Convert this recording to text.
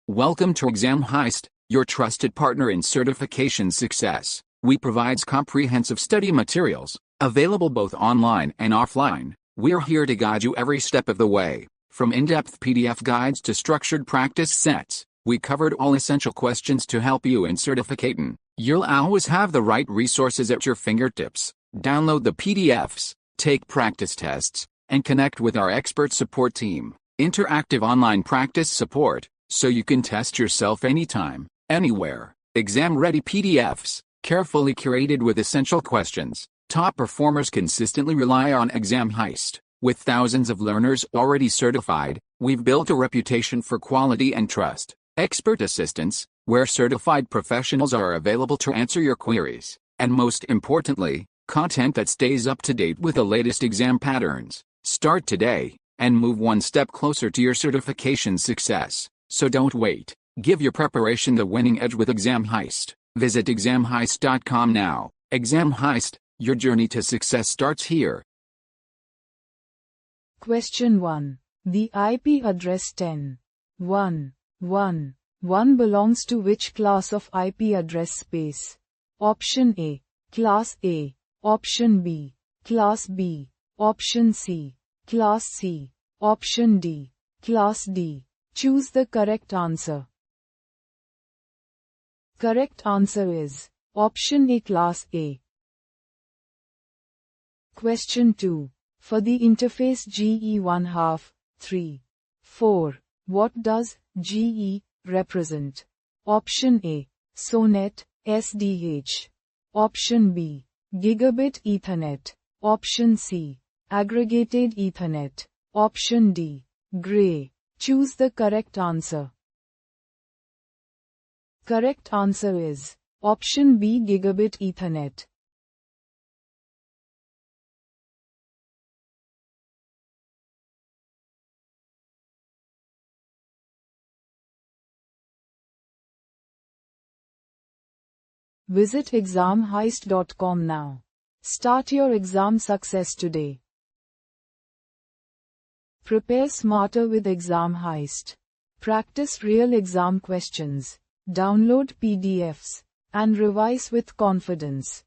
Welcome to Exam Heist, your trusted partner in certification success. We provide comprehensive study materials, available both online and offline. We're here to guide you every step of the way. From in-depth PDF guides to structured practice sets, we covered all essential questions to help you in certificating. You'll always have the right resources at your fingertips. Download the PDFs, take practice tests, and connect with our expert support team. Interactive online practice support, so you can test yourself anytime, anywhere. Exam-ready PDFs, carefully curated with essential questions. Top performers consistently rely on Exam Heist. With thousands of learners already certified, we've built a reputation for quality and trust. Expert assistance, where certified professionals are available to answer your queries. And most importantly, content that stays up to date with the latest exam patterns. Start today, and move one step closer to your certification success. So don't wait. Give your preparation the winning edge with Exam Heist. Visit examheist.com now. Exam Heist, your journey to success starts here. Question 1. The IP address 10.1.1.1 belongs to which class of IP address space? Option A, Class A. Option B, Class B. Option C, Class C. Option D, Class D. Choose the correct answer. Correct answer is Option A, Class A. Question 2. For the interface JE1/2/3/4, what does GE represent? Option A, SONET, SDH. Option B, Gigabit Ethernet. Option C, Aggregated Ethernet. Option D, Gray. Choose the correct answer. Correct answer is Option B, Gigabit Ethernet. Visit examheist.com now. Start your exam success today. Prepare smarter with Exam Heist. Practice real exam questions. Download PDFs and revise with confidence.